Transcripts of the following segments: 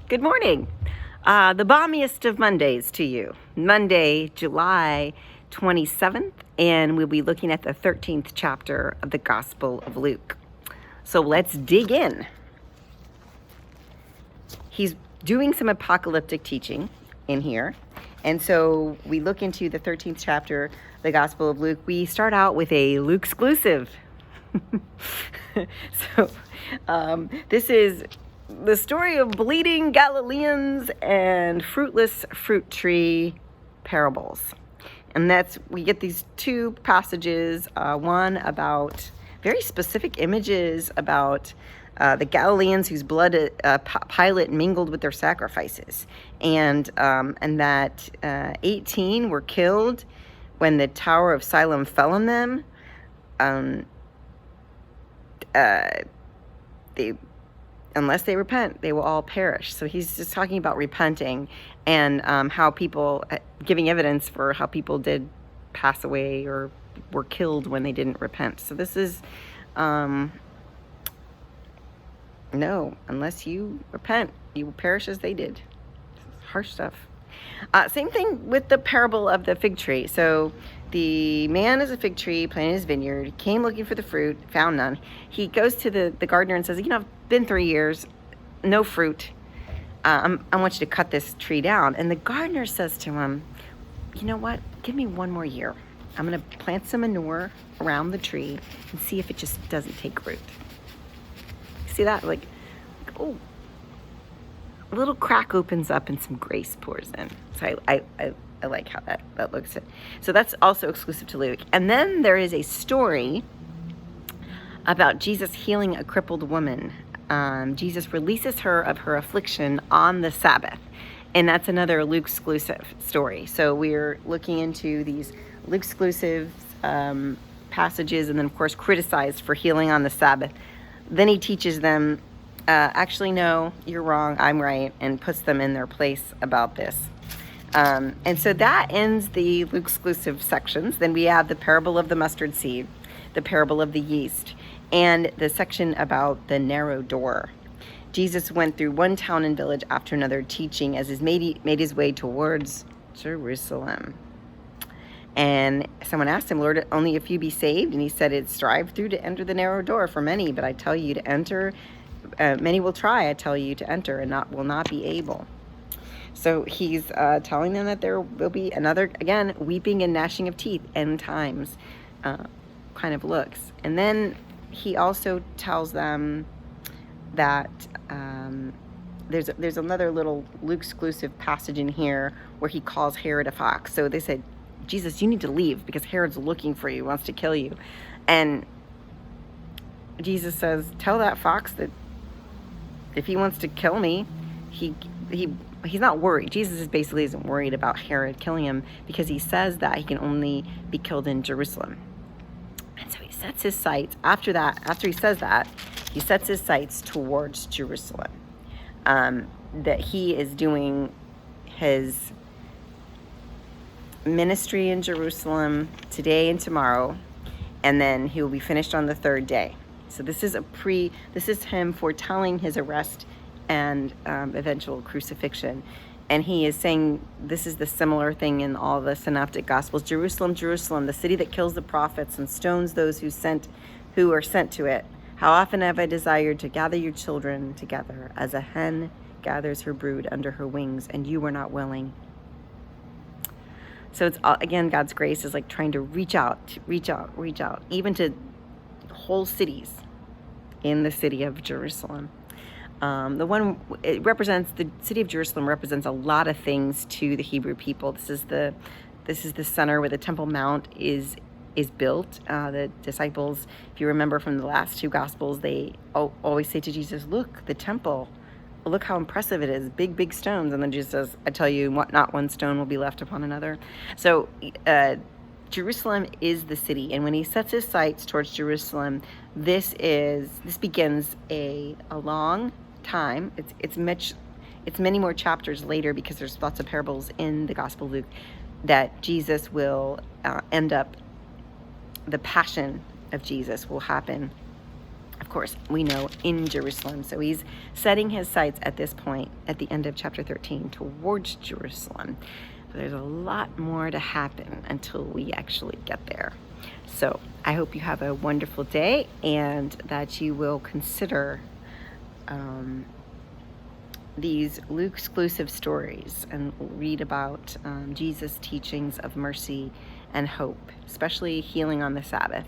Good morning. The balmiest of Mondays to you. Monday, July 27th, and we'll be looking at the 13th chapter of the Gospel of Luke. So let's dig in. He's doing some apocalyptic teaching in here. And so we look into the 13th chapter, the Gospel of Luke. We start out with a Luke exclusive. This is the story of bleeding Galileans and fruitless fruit tree parables. And we get these two passages, one about very specific images about the Galileans whose blood Pilate mingled with their sacrifices, and that 18 were killed when the Tower of Siloam fell on them. Unless they repent, they will all perish. So he's just talking about repenting and how people, giving evidence for how people did pass away or were killed when they didn't repent. So this is, no, unless you repent, you will perish as they did. Harsh stuff. Same thing with the parable of the fig tree. So the man is a fig tree planting his vineyard, came looking for the fruit, found none. He goes to the gardener and says, I've been 3 years, no fruit. I want you to cut this tree down. And the gardener says to him, you know what? Give me 1 more year. I'm going to plant some manure around the tree and see if it just doesn't take root. See that? Like, oh, a little crack opens up and some grace pours in. So I like how that looks. So that's also exclusive to Luke. And then there is a story about Jesus healing a crippled woman. Jesus releases her of her affliction on the Sabbath. And that's another Luke exclusive story. So we're looking into these Luke exclusive passages, and then of course criticized for healing on the Sabbath. Then he teaches them, actually, no, you're wrong, I'm right, and puts them in their place about this. And so that ends the Luke exclusive sections. Then we have the parable of the mustard seed, the parable of the yeast, and the section about the narrow door. Jesus went through one town and village after another, teaching as he made his way towards Jerusalem. And someone asked him, Lord, only if you be saved? And he said, it's strive through to enter the narrow door for many, but I tell you to enter, many will try, I tell you, to enter and will not be able. So he's telling them that there will be another, again, weeping and gnashing of teeth, end times kind of looks. And then he also tells them that there's another little Luke exclusive passage in here where he calls Herod a fox. So they said, Jesus, you need to leave because Herod's looking for you, wants to kill you. And Jesus says, tell that fox that if he wants to kill me, he's not worried. Jesus isn't worried about Herod killing him because he says that he can only be killed in Jerusalem. And so he sets his sights, after he says that, he sets his sights towards Jerusalem. That he is doing his ministry in Jerusalem today and tomorrow, and then he will be finished on the 3rd day. So this is him foretelling his arrest and eventual crucifixion. And he is saying this is the similar thing in all the synoptic gospels. Jerusalem, Jerusalem, the city that kills the prophets and stones those who are sent to it. How often have I desired to gather your children together as a hen gathers her brood under her wings, and you were not willing. So it's, again, God's grace is like trying to reach out, even to whole cities in the city of Jerusalem. The city of Jerusalem represents a lot of things to the Hebrew people. This is the center where the Temple Mount is built. The disciples, if you remember from the last 2 Gospels, they always say to Jesus, look, the temple, look how impressive it is, big stones. And then Jesus says, I tell you, not one stone will be left upon another. So Jerusalem is the city. And when he sets his sights towards Jerusalem, this begins a long time. It's many more chapters later, because there's lots of parables in the Gospel of Luke, that Jesus will end up, the passion of Jesus will happen of course, we know in Jerusalem. So he's setting his sights at this point, at the end of chapter 13, towards Jerusalem. But there's a lot more to happen until we actually get there. So I hope you have a wonderful day and that you will consider these Luke-exclusive stories and read about Jesus' teachings of mercy and hope, especially healing on the Sabbath,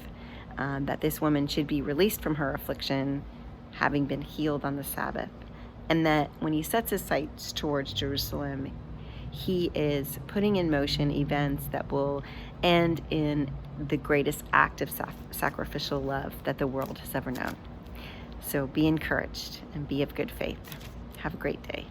that this woman should be released from her affliction, having been healed on the Sabbath, and that when he sets his sights towards Jerusalem, he is putting in motion events that will end in the greatest act of sacrificial love that the world has ever known. So be encouraged and be of good faith. Have a great day.